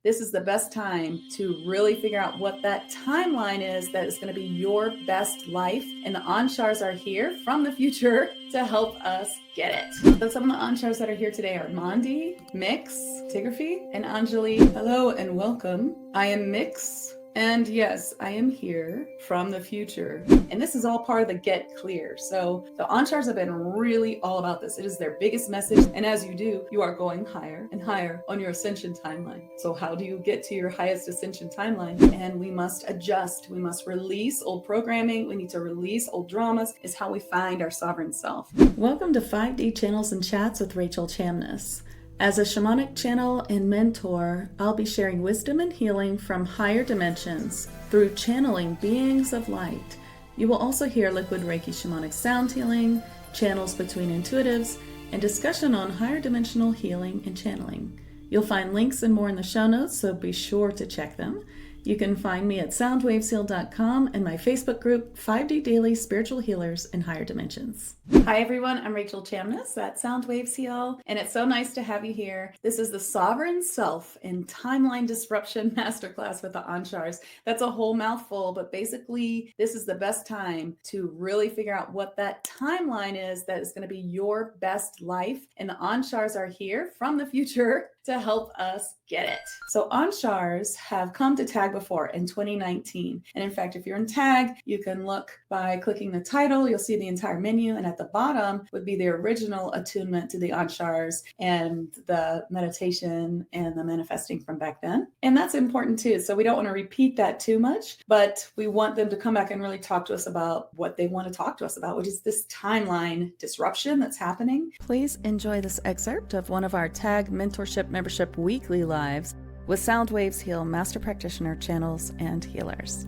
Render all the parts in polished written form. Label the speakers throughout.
Speaker 1: This is the best time to really figure out what that timeline is that is going to be your best life. And the Anshars are here from the future to help us get it. So some of the Anshars that are here today are Mondi, Mix, Tigraphy, and Anjali. Hello and welcome. I am Mix. And yes, I am here from the future. And this is all part of the Get Clear. So the Anshars have been really all about this. It is their biggest message. And as you do, you are going higher and higher on your ascension timeline. So how do you get to your highest ascension timeline? And we must adjust. We must release old programming. We need to release old dramas. Is how we find our sovereign self. Welcome to 5D Channels and Chats with Rachel Chamness. As a shamanic channel and mentor, I'll be sharing wisdom and healing from higher dimensions through channeling beings of light. You will also hear liquid Reiki shamanic sound healing, channels between intuitives, and discussion on higher dimensional healing and channeling. You'll find links and more in the show notes, so be sure to check them. You can find me at soundwavesheal.com and my Facebook group, 5D Daily Spiritual Healers in Higher Dimensions. Hi everyone, I'm Rachel Chamness at Soundwaves Heal, and it's so nice to have you here. This is the Sovereign Self in Timeline Disruption Masterclass with the Anshars. That's a whole mouthful, but basically this is the best time to really figure out what that timeline is that is going to be your best life. And the Anshars are here from the future to help us get it. So Anshars have come to TAG before in 2019. And in fact, if you're in TAG, you can look by clicking the title, you'll see the entire menu. And at the bottom would be the original attunement to the Anshars and the meditation and the manifesting from back then. And that's important too. So we don't want to repeat that too much, but we want them to come back and really talk to us about what they want to talk to us about, which is this timeline disruption that's happening. Please enjoy this excerpt of one of our TAG Mentorship Membership Weekly Lives with Soundwaves Heal Master Practitioner channels and healers.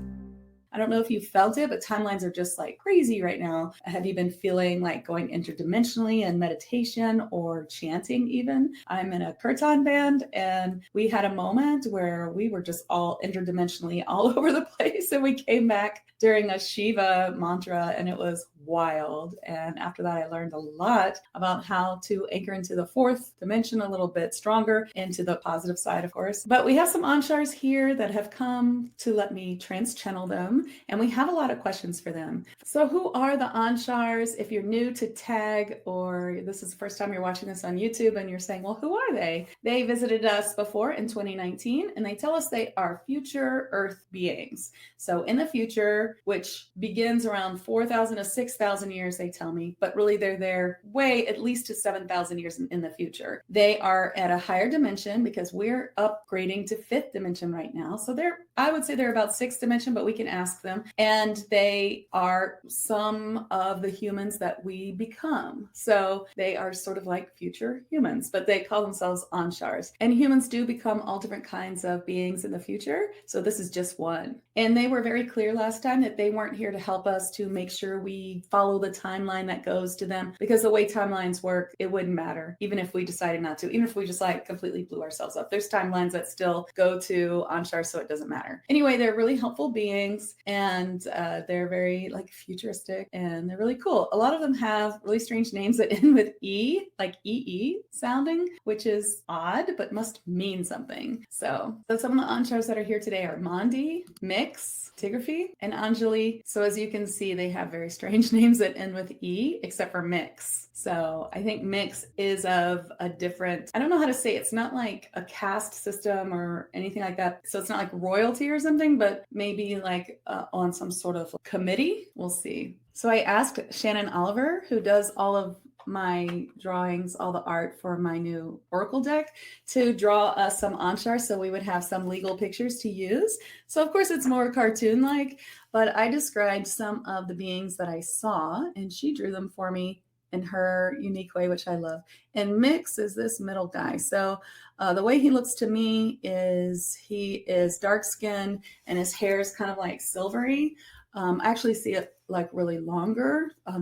Speaker 1: I don't know if you felt it, but timelines are just like crazy right now. Have you been feeling like going interdimensionally in meditation or chanting even? I'm in a kirtan band and we had a moment where we were just all interdimensionally all over the place, and we came back during a Shiva mantra and it was wild. And after that, I learned a lot about how to anchor into the fourth dimension a little bit stronger, into the positive side, of course. But we have some Anshars here that have come to let me trance channel them, and we have a lot of questions for them. So who are the Anshars? If you're new to TAG, or this is the first time you're watching this on YouTube and you're saying, well, who are they? They visited us before in 2019, and they tell us they are future Earth beings. So in the future, which begins around 4,000 to 6,000 years, they tell me, but really they're there way at least to 7,000 years in the future. They are at a higher dimension because we're upgrading to fifth dimension right now. So I would say they're about sixth dimension, but we can ask them. And they are some of the humans that we become. So they are sort of like future humans, but they call themselves Anshars. And humans do become all different kinds of beings in the future. So this is just one. And they were very clear last time that they weren't here to help us to make sure we follow the timeline that goes to them, because the way timelines work, it wouldn't matter even if we decided not to, even if we just like completely blew ourselves up. There's timelines that still go to Anshar, so it doesn't matter. Anyway, they're really helpful beings, and they're very like futuristic, and they're really cool. A lot of them have really strange names that end with E, like EE sounding, which is odd, but must mean something. So some of the Anshars that are here today are Mondi, Mix, Tigraphy, and Anjali. So as you can see, they have very strange names that end with E, except for Mix. So I think Mix is of a different, I don't know how to say it. It's not like a caste system or anything like that. So it's not like royalty or something, but maybe like on some sort of committee. We'll see. So I asked Shannon Oliver, who does all of my drawings, all the art for my new Oracle deck, to draw us some Anshars so we would have some legal pictures to use. So of course it's more cartoon-like, but I described some of the beings that I saw and she drew them for me in her unique way, which I love. And Mix is this middle guy. So the way he looks to me is he is dark-skinned and his hair is kind of like silvery. I actually see it like really longer, a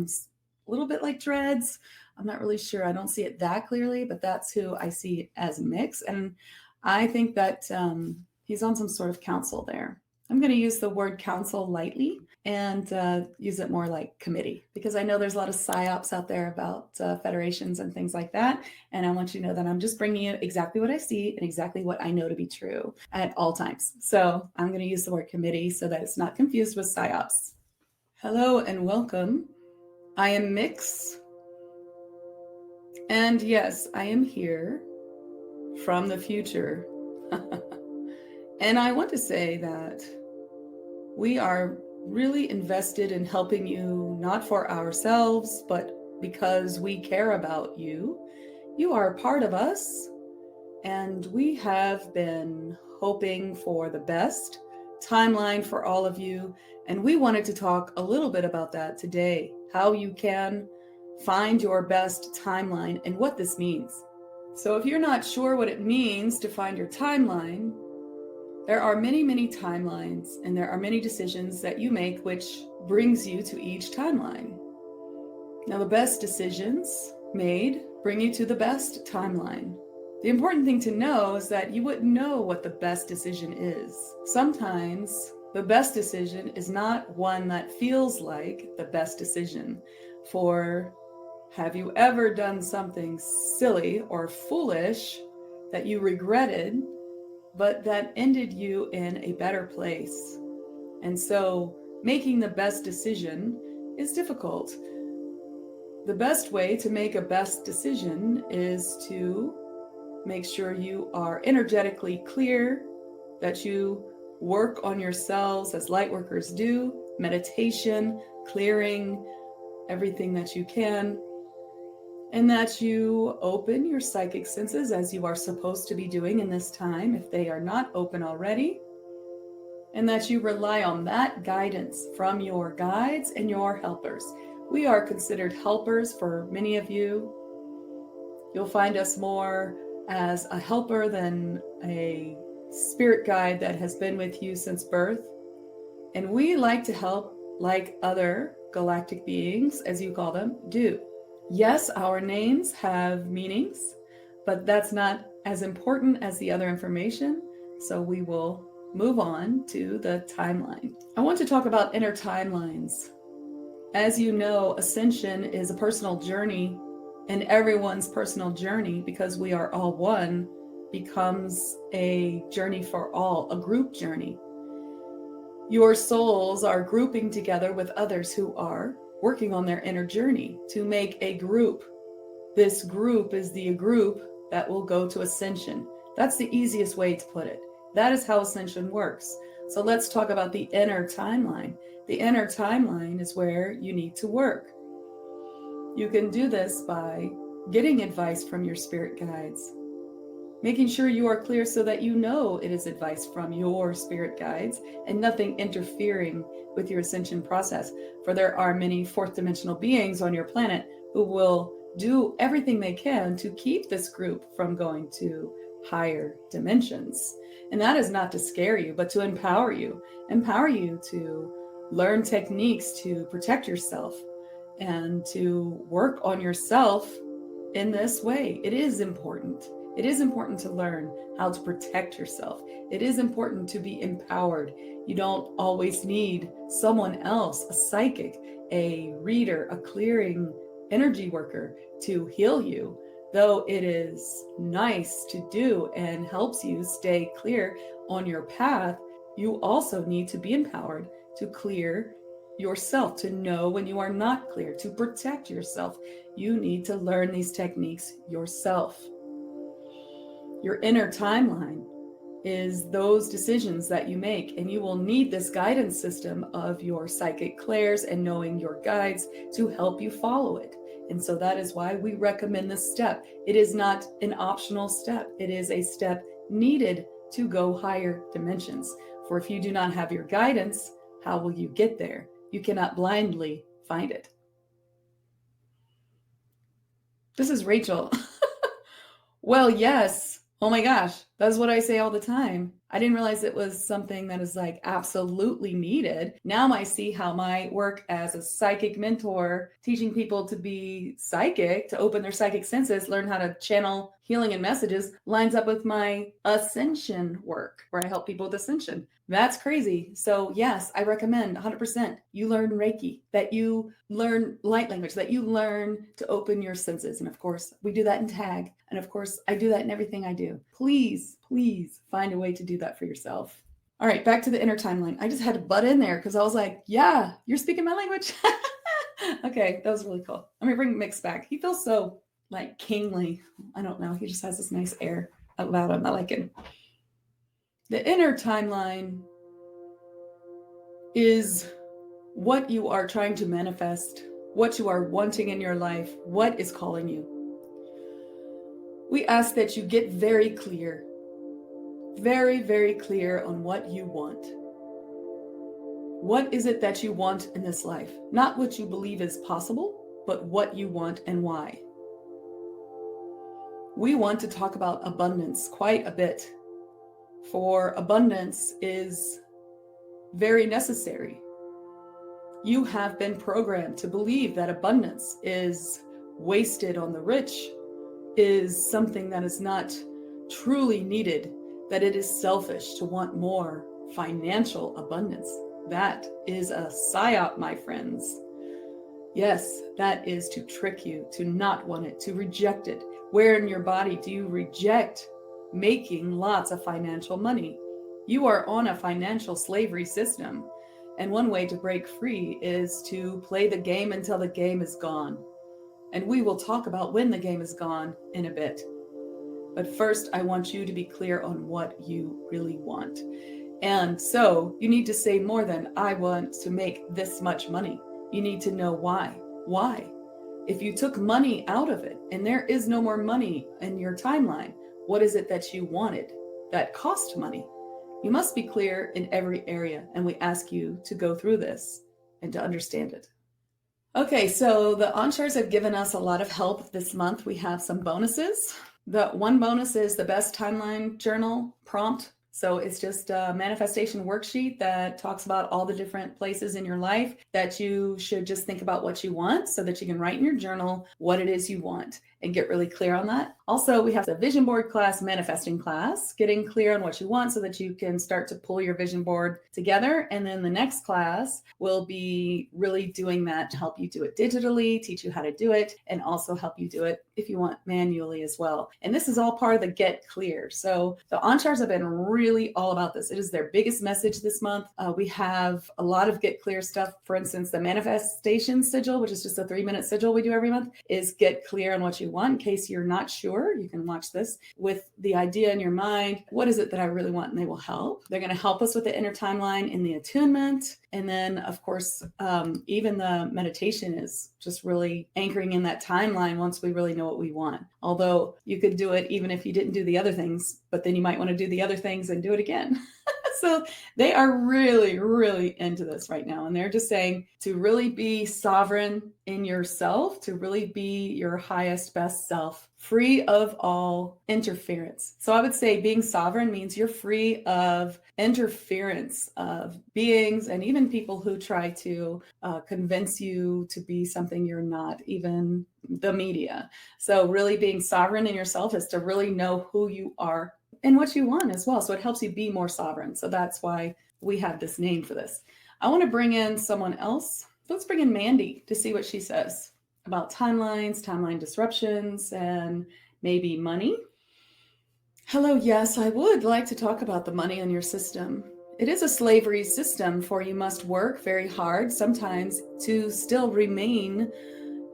Speaker 1: little bit like dreads. I'm not really sure. I don't see it that clearly, but that's who I see as Mix. And I think that he's on some sort of council there. I'm going to use the word council lightly and use it more like committee, because I know there's a lot of psyops out there about federations and things like that. And I want you to know that I'm just bringing you exactly what I see and exactly what I know to be true at all times. So I'm going to use the word committee so that it's not confused with psyops. Hello and welcome. I am Mix. And yes, I am here from the future. And I want to say that we are really invested in helping you, not for ourselves, but because we care about you. You are a part of us, and we have been hoping for the best timeline for all of you. And we wanted to talk a little bit about that today, how you can find your best timeline and what this means. So if you're not sure what it means to find your timeline, there are many, many timelines, and there are many decisions that you make which brings you to each timeline. Now, the best decisions made bring you to the best timeline. The important thing to know is that you wouldn't know what the best decision is. Sometimes the best decision is not one that feels like the best decision. For have you ever done something silly or foolish that you regretted, but that ended you in a better place? And so making the best decision is difficult. The best way to make a best decision is to make sure you are energetically clear, that you work on yourselves as light workers do, meditation, clearing everything that you can, and that you open your psychic senses as you are supposed to be doing in this time if they are not open already, and that you rely on that guidance from your guides and your helpers. We are considered helpers for many of you. You'll find us more as a helper than a spirit guide that has been with you since birth. And we like to help like other galactic beings, as you call them, do. Yes, our names have meanings, but that's not as important as the other information. So we will move on to the timeline. I want to talk about inner timelines. As you know, Ascension is a personal journey, and everyone's personal journey, because we are all one, becomes a journey for all, a group journey. Your souls are grouping together with others who are working on their inner journey to make a group. This group is the group that will go to Ascension. That's the easiest way to put it. That is how Ascension works. So let's talk about the inner timeline. The inner timeline is where you need to work. You can do this by getting advice from your spirit guides, making sure you are clear so that you know it is advice from your spirit guides and nothing interfering with your ascension process. For there are many fourth dimensional beings on your planet who will do everything they can to keep this group from going to higher dimensions. And that is not to scare you, but to empower you to learn techniques to protect yourself and to work on yourself in this way. It is important. It is important to learn how to protect yourself. It is important to be empowered. You don't always need someone else, a psychic, a reader, a clearing energy worker to heal you. Though it is nice to do and helps you stay clear on your path, you also need to be empowered to clear yourself, to know when you are not clear, to protect yourself. You need to learn these techniques yourself. Your inner timeline is those decisions that you make, and you will need this guidance system of your psychic clairs and knowing your guides to help you follow it. And so that is why we recommend this step. It is not an optional step. It is a step needed to go higher dimensions. For if you do not have your guidance, how will you get there? You cannot blindly find it. This is Rachel. Well, yes. Oh my gosh. That's what I say all the time. I didn't realize it was something that is like absolutely needed. Now I see how my work as a psychic mentor, teaching people to be psychic, to open their psychic senses, learn how to channel healing and messages, lines up with my Ascension work, where I help people with Ascension. That's crazy. So yes, I recommend 100% you learn Reiki, that you learn light language, that you learn to open your senses. And of course, we do that in tag. And of course, I do that in everything I do. Please, please find a way to do that for yourself. All right, back to the inner timeline. I just had to butt in there because I was like, yeah, you're speaking my language. Okay, that was really cool. Let me bring Mix back. He feels so like kingly. I don't know. He just has this nice air about him. I like it. The inner timeline is what you are trying to manifest, what you are wanting in your life, what is calling you. We ask that you get very clear, very, very clear on what you want. What is it that you want in this life? Not what you believe is possible, but what you want and why. We want to talk about abundance quite a bit, for abundance is very necessary. You have been programmed to believe that abundance is wasted on the rich, is something that is not truly needed, that it is selfish to want more financial abundance. That is a psyop, my friends. Yes, that is to trick you, to not want it, to reject it. Where in your body do you reject making lots of financial money? You are on a financial slavery system. And one way to break free is to play the game until the game is gone. And we will talk about when the game is gone in a bit. But first, I want you to be clear on what you really want. And so you need to say more than, I want to make this much money. You need to know why. Why? If you took money out of it and there is no more money in your timeline, what is it that you wanted that cost money? You must be clear in every area, and we ask you to go through this and to understand it. Okay, so the Anshars have given us a lot of help this month. We have some bonuses. The one bonus is the best timeline journal prompt. So it's just a manifestation worksheet that talks about all the different places in your life that you should just think about what you want so that you can write in your journal what it is you want and get really clear on that. Also, we have the vision board class, manifesting class, getting clear on what you want so that you can start to pull your vision board together. And then the next class will be really doing that to help you do it digitally, teach you how to do it, and also help you do it if you want manually as well. And this is all part of the Get Clear. So the Anshars have been really all about this. It is their biggest message this month. We have a lot of Get Clear stuff. For instance, the manifestation sigil, which is just a 3-minute sigil we do every month, is get clear on what you want. In case you're not sure, you can watch this with the idea in your mind. What is it that I really want? And they will help. They're going to help us with the inner timeline in the attunement. And then, of course, even the meditation is just really anchoring in that timeline once we really know what we want. Although you could do it even if you didn't do the other things, but then you might want to do the other things and do it again. So they are really, really into this right now. And they're just saying to really be sovereign in yourself, to really be your highest, best self, free of all interference. So I would say being sovereign means you're free of interference of beings and even people who try to convince you to be something you're not, even the media. So really being sovereign in yourself is to really know who you are and what you want as well. So it helps you be more sovereign. So that's why we have this name for this. I want to bring in someone else. Let's bring in Mandy to see what she says about timelines, timeline disruptions, and maybe money. Hello, yes, I would like to talk about the money in your system. It is a slavery system, for you must work very hard sometimes to still remain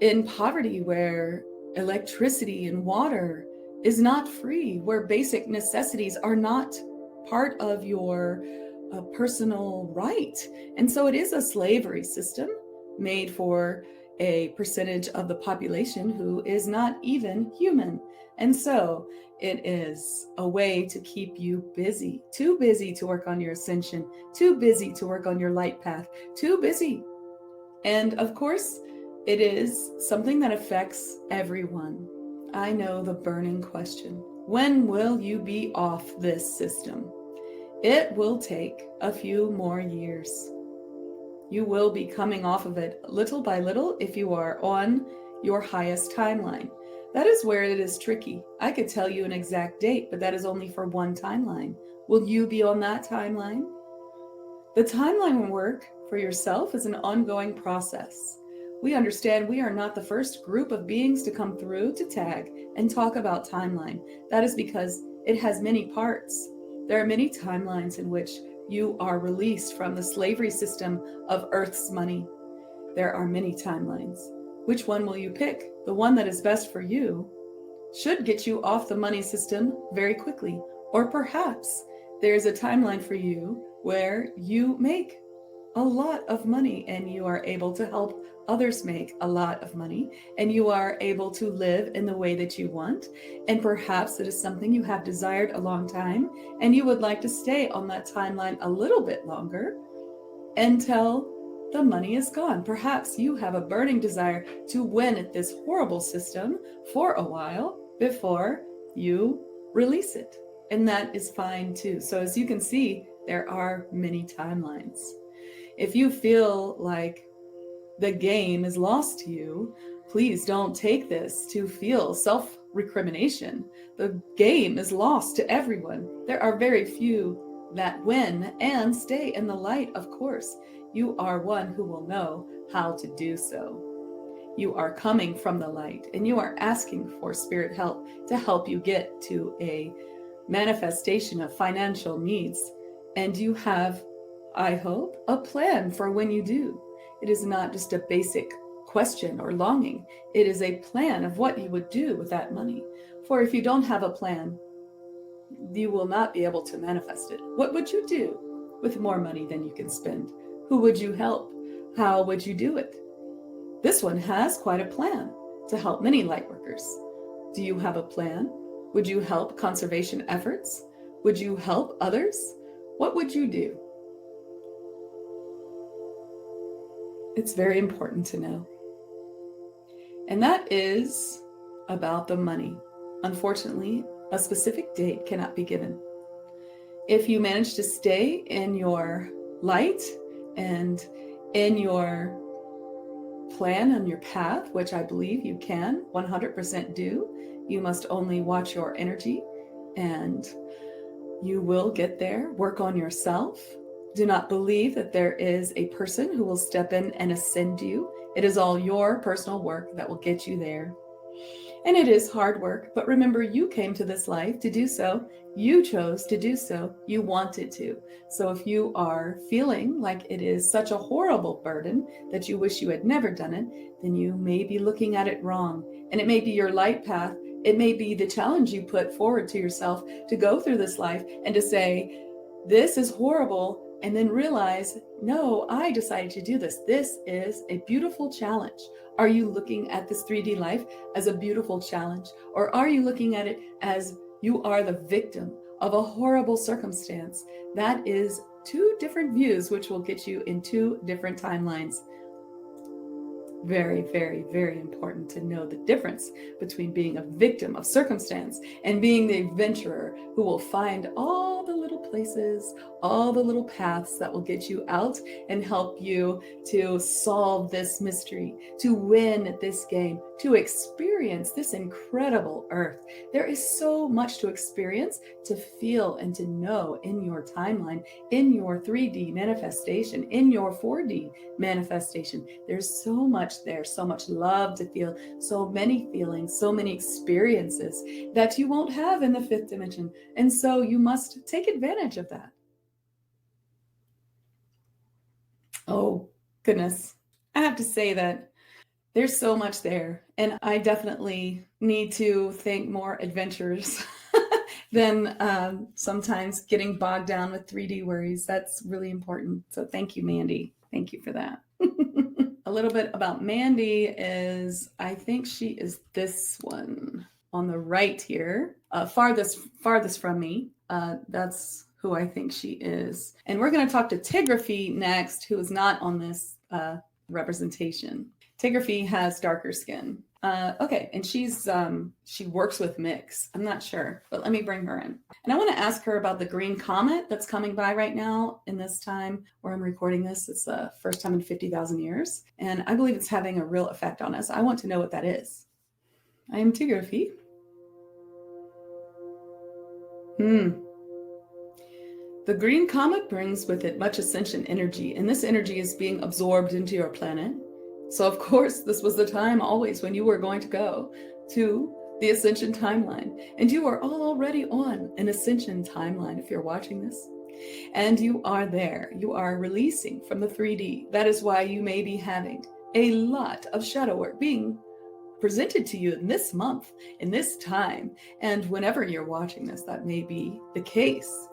Speaker 1: in poverty, where electricity and water is not free, where basic necessities are not part of your personal right. And so it is a slavery system made for a percentage of the population who is not even human. And so it is a way to keep you busy, too busy to work on your ascension, too busy to work on your light path, too busy. And of course, it is something that affects everyone. I know the burning question. When will you be off this system? It will take a few more years. You will be coming off of it little by little if you are on your highest timeline. That is where it is tricky. I could tell you an exact date, but that is only for one timeline. Will you be on that timeline? The timeline work for yourself is an ongoing process. We understand we are not the first group of beings to come through to tag and talk about timeline. That is because it has many parts. There are many timelines in which you are released from the slavery system of Earth's money. There are many timelines. Which one will you pick? The one that is best for you should get you off the money system very quickly. Or perhaps there's a timeline for you where you make a lot of money and you are able to help others make a lot of money and you are able to live in the way that you want. And perhaps it is something you have desired a long time and you would like to stay on that timeline a little bit longer until the money is gone. Perhaps you have a burning desire to win at this horrible system for a while before you release it. And that is fine too. So as you can see, there are many timelines. If you feel like the game is lost to you, please don't take this to feel self-recrimination. The game is lost to everyone. There are very few that win and stay in the light, of course. You are one who will know how to do so. You are coming from the light and you are asking for spirit help to help you get to a manifestation of financial needs. And you have, I hope, a plan for when you do. It is not just a basic question or longing. It is a plan of what you would do with that money. For if you don't have a plan, you will not be able to manifest it. What would you do with more money than you can spend? Who would you help? How would you do it? This one has quite a plan to help many lightworkers. Do you have a plan? Would you help conservation efforts? Would you help others? What would you do? It's very important to know. And that is about the money. Unfortunately, a specific date cannot be given. If you manage to stay in your light and in your plan and your path, which I believe you can 100% do, you must only watch your energy and you will get there. Work on yourself. Do not believe that there is a person who will step in and ascend you. It is all your personal work that will get you there. And it is hard work, but remember, you came to this life to do so. You chose to do so. You wanted to. So if you are feeling like it is such a horrible burden that you wish you had never done it, then you may be looking at it wrong. And it may be your light path. It may be the challenge you put forward to yourself to go through this life and to say, this is horrible, and then realize, no, I decided to do this. This is a beautiful challenge. Are you looking at this 3D life as a beautiful challenge? Or are you looking at it as you are the victim of a horrible circumstance? That is two different views, which will get you in two different timelines. Very, very, very important to know the difference between being a victim of circumstance and being the adventurer who will find all the little places, all the little paths that will get you out and help you to solve this mystery, to win this game, to experience this incredible earth. There is so much to experience, to feel, and to know in your timeline, in your 3D manifestation, in your 4D manifestation. There's so much there, so much love to feel, so many feelings, so many experiences that you won't have in the 5th dimension. And so you must take advantage of that. Oh, goodness. I have to say that there's so much there. And I definitely need to think more adventures than sometimes getting bogged down with 3D worries. That's really important. So thank you, Mandy. Thank you for that. A little bit about Mandy is, I think she is this one on the right here, farthest from me. That's who I think she is. And we're going to talk to Tigraphy next, who is not on this representation. Tigraphy has darker skin. Okay, and she works with mix. I'm not sure, but let me bring her in. And I want to ask her about the Green Comet that's coming by right now in this time where I'm recording this. It's the first time in 50,000 years. And I believe it's having a real effect on us. I want to know what that is. I am Tigrafi. The Green Comet brings with it much Ascension energy, and this energy is being absorbed into your planet. So of course, this was the time always when you were going to go to the Ascension timeline. And you are all already on an Ascension timeline if you're watching this. And you are there. You are releasing from the 3D. That is why you may be having a lot of shadow work being presented to you in this month, in this time. And whenever you're watching this, that may be the case.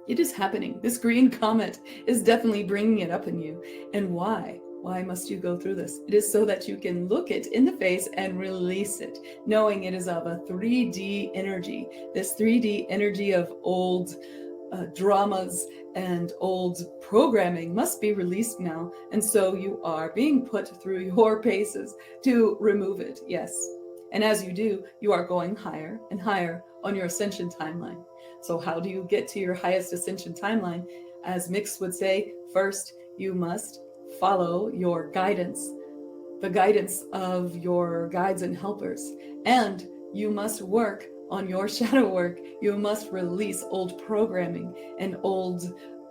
Speaker 1: It is happening. This Green Comet is definitely bringing it up in you. And why? Why must you go through this? It is so that you can look it in the face and release it, knowing it is of a 3D energy. This 3D energy of old dramas and old programming must be released now. And so you are being put through your paces to remove it. Yes. And as you do, you are going higher and higher on your Ascension timeline. So how do you get to your highest Ascension timeline? As Mix would say, first, you must follow your guidance, the guidance of your guides and helpers. And you must work on your shadow work. You must release old programming and old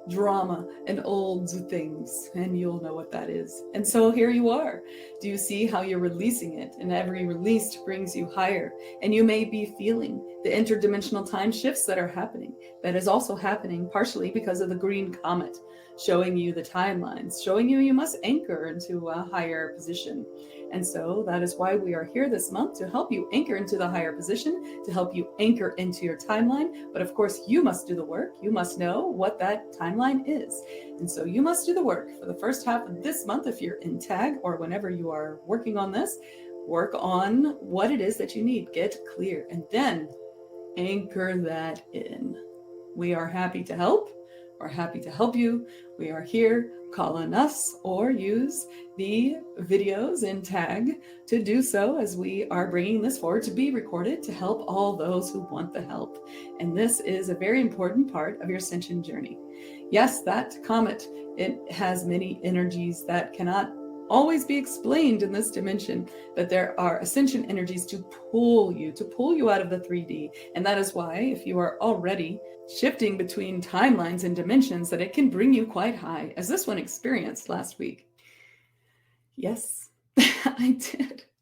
Speaker 1: drama and old things, and you'll know what that is. And so here you are. Do you see how you're releasing it? And every release brings you higher. And you may be feeling the interdimensional time shifts that are happening. That is also happening partially because of the Green Comet, showing you the timelines, showing you must anchor into a higher position. And so that is why we are here this month, to help you anchor into the higher position, to help you anchor into your timeline. But of course, you must do the work. You must know what that timeline is. And so you must do the work for the first half of this month. If you're in tag or whenever you are working on this, work on what it is that you need. Get clear and then anchor that in. We are happy to help. We're happy to help you. We are here. Call on us or use the videos in tag to do so, as we are bringing this forward to be recorded to help all those who want the help. And this is a very important part of your Ascension journey. Yes, that comet, it has many energies that cannot always be explained in this dimension, but there are Ascension energies to pull you out of the 3D. And that is why, if you are already shifting between timelines and dimensions, that it can bring you quite high, as this one experienced last week. Yes, I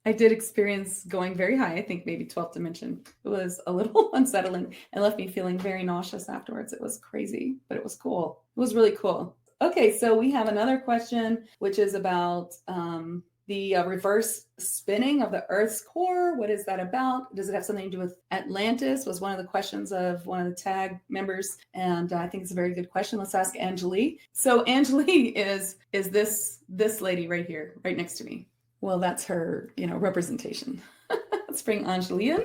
Speaker 1: did experience going very high. I think maybe 12th dimension. It was a little unsettling and left me feeling very nauseous afterwards. It was crazy, but it was cool. It was really cool. Okay, so we have another question, which is about the reverse spinning of the Earth's core. What is that about? Does it have something to do with Atlantis? Was one of the questions of one of the tag members. And I think it's a very good question. Let's ask Angeli. So Angeli is this lady right here, right next to me. Well, that's her, representation. Let's bring Angeli in.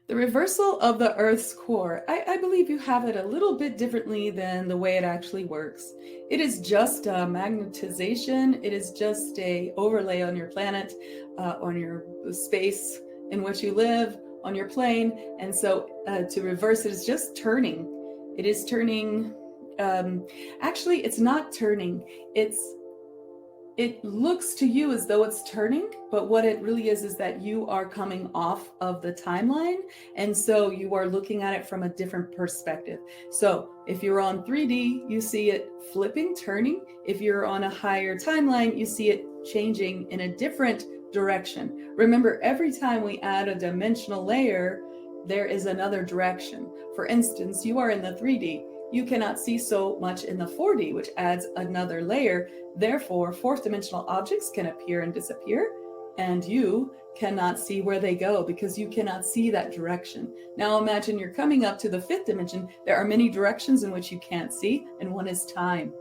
Speaker 1: The reversal of the Earth's core. I believe you have it a little bit differently than the way it actually works. It is just a magnetization. It is just a overlay on your planet, on your space in which you live, on your plane. And so to reverse it is just turning. It is turning. Actually, it's not turning. It looks to you as though it's turning, but what it really is that you are coming off of the timeline. And so you are looking at it from a different perspective. So if you're on 3D, you see it flipping, turning. If you're on a higher timeline, you see it changing in a different direction. Remember, every time we add a dimensional layer, there is another direction. For instance, you are in the 3D. You cannot see so much in the 4D, which adds another layer. Therefore, fourth dimensional objects can appear and disappear, and you cannot see where they go because you cannot see that direction. Now imagine you're coming up to the fifth dimension. There are many directions in which you can't see, and one is time.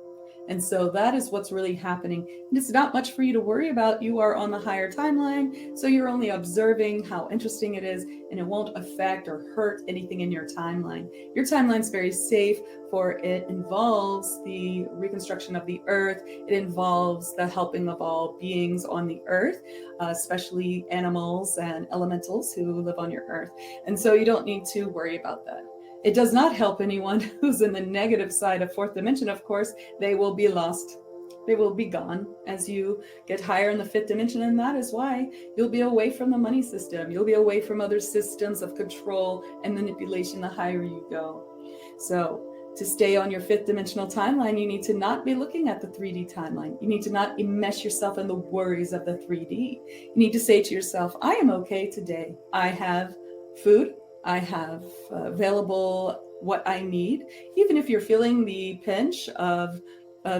Speaker 1: And so that is what's really happening. And it's not much for you to worry about. You are on the higher timeline, so you're only observing how interesting it is, and it won't affect or hurt anything in your timeline. Your timeline's very safe, for it involves the reconstruction of the earth. It involves the helping of all beings on the earth, especially animals and elementals who live on your earth. And so you don't need to worry about that. It does not help anyone who's in the negative side of fourth dimension, of course. They will be lost. They will be gone as you get higher in the fifth dimension. And that is why you'll be away from the money system. You'll be away from other systems of control and manipulation the higher you go. So to stay on your fifth dimensional timeline, you need to not be looking at the 3D timeline. You need to not enmesh yourself in the worries of the 3D. You need to say to yourself, I am okay today. I have food. I have available what I need. Even if you're feeling the pinch of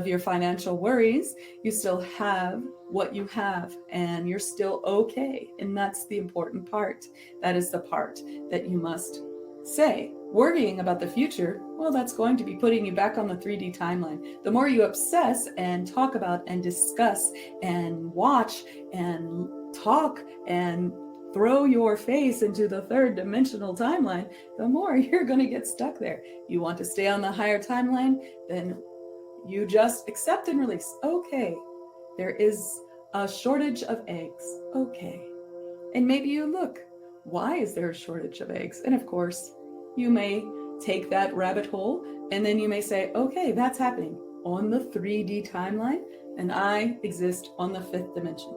Speaker 1: your financial worries, you still have what you have and you're still okay. And that's the important part. That is the part that you must say. Worrying about the future, well, that's going to be putting you back on the 3D timeline. The more you obsess and talk about and discuss and watch and talk and throw your face into the third dimensional timeline, the more you're going to get stuck there. You want to stay on the higher timeline, then you just accept and release. Okay, there is a shortage of eggs. Okay. And maybe you look, why is there a shortage of eggs? And of course, you may take that rabbit hole and then you may say, okay, that's happening on the 3D timeline and I exist on the fifth dimension.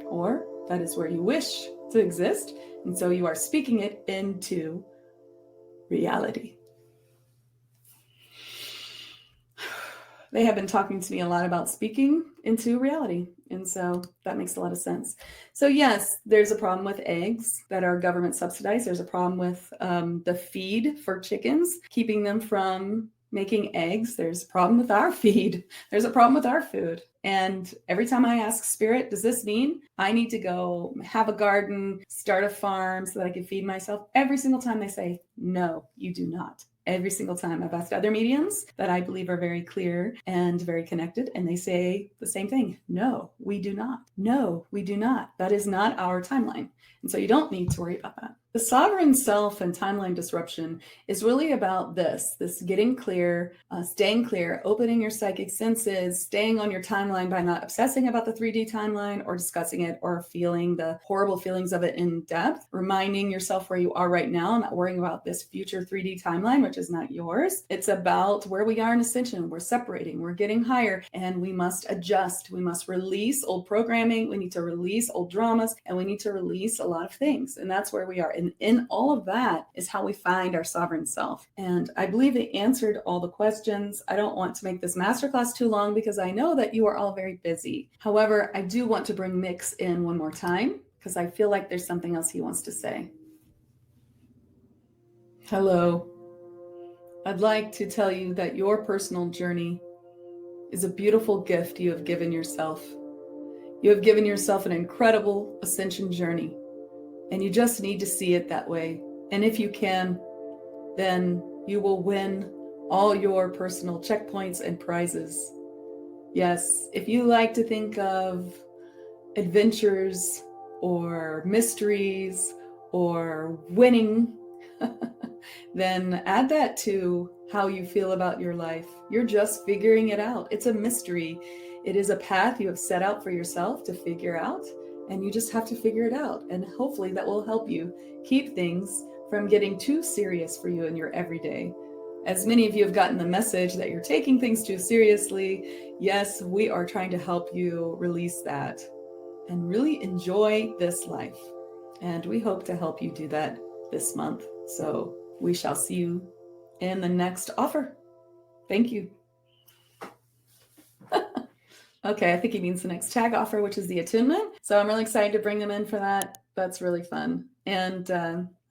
Speaker 1: Or that is where you wish to exist. And so you are speaking it into reality. They have been talking to me a lot about speaking into reality. And so that makes a lot of sense. So yes, there's a problem with eggs that are government subsidized. There's a problem with the feed for chickens, keeping them from making eggs. There's a problem with our feed. There's a problem with our food. And every time I ask Spirit, does this mean I need to go have a garden, start a farm so that I can feed myself? Every single time they say, no, you do not. Every single time I've asked other mediums that I believe are very clear and very connected, and they say the same thing. No, we do not. No, we do not. That is not our timeline. And so you don't need to worry about that. The sovereign self and timeline disruption is really about this getting clear, staying clear, opening your psychic senses, staying on your timeline by not obsessing about the 3D timeline or discussing it or feeling the horrible feelings of it in depth, reminding yourself where you are right now, not worrying about this future 3D timeline, which is not yours. It's about where we are in Ascension. We're separating, we're getting higher, and we must adjust. We must release old programming. We need to release old dramas, and we need to release a lot of things. And that's where we are. And in all of that is how we find our sovereign self. And I believe they answered all the questions. I don't want to make this masterclass too long because I know that you are all very busy. However, I do want to bring Mix in one more time because I feel like there's something else he wants to say. Hello. I'd like to tell you that your personal journey is a beautiful gift you have given yourself. You have given yourself an incredible ascension journey. And you just need to see it that way. And if you can, then you will win all your personal checkpoints and prizes. Yes, if you like to think of adventures or mysteries or winning, then add that to how you feel about your life. You're just figuring it out. It's a mystery. It is a path you have set out for yourself to figure out. And you just have to figure it out. And hopefully that will help you keep things from getting too serious for you in your everyday. As many of you have gotten the message that you're taking things too seriously, yes, we are trying to help you release that and really enjoy this life. And we hope to help you do that this month. So we shall see you in the next offer. Thank you. Okay, I think he means the next tag offer, which is the attunement. So I'm really excited to bring them in for that. That's really fun. And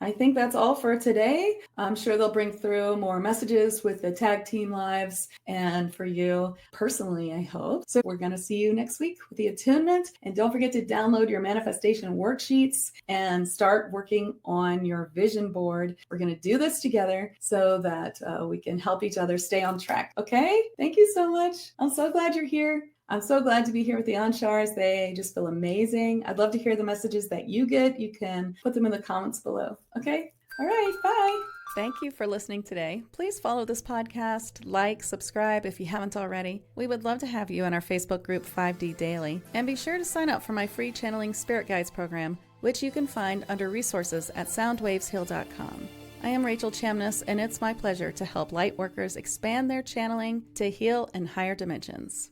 Speaker 1: I think that's all for today. I'm sure they'll bring through more messages with the tag team lives and for you personally, I hope. So we're going to see you next week with the attunement. And don't forget to download your manifestation worksheets and start working on your vision board. We're going to do this together so that we can help each other stay on track. Okay? Thank you so much. I'm so glad you're here. I'm so glad to be here with the Anshars. They just feel amazing. I'd love to hear the messages that you get. You can put them in the comments below. Okay? All right. Bye. Thank you for listening today. Please follow this podcast, like, subscribe if you haven't already. We would love to have you in our Facebook group 5D Daily. And be sure to sign up for my free Channeling Spirit Guides program, which you can find under resources at soundwavesheal.com. I am Rachel Chamness, and it's my pleasure to help Lightworkers expand their channeling to heal in higher dimensions.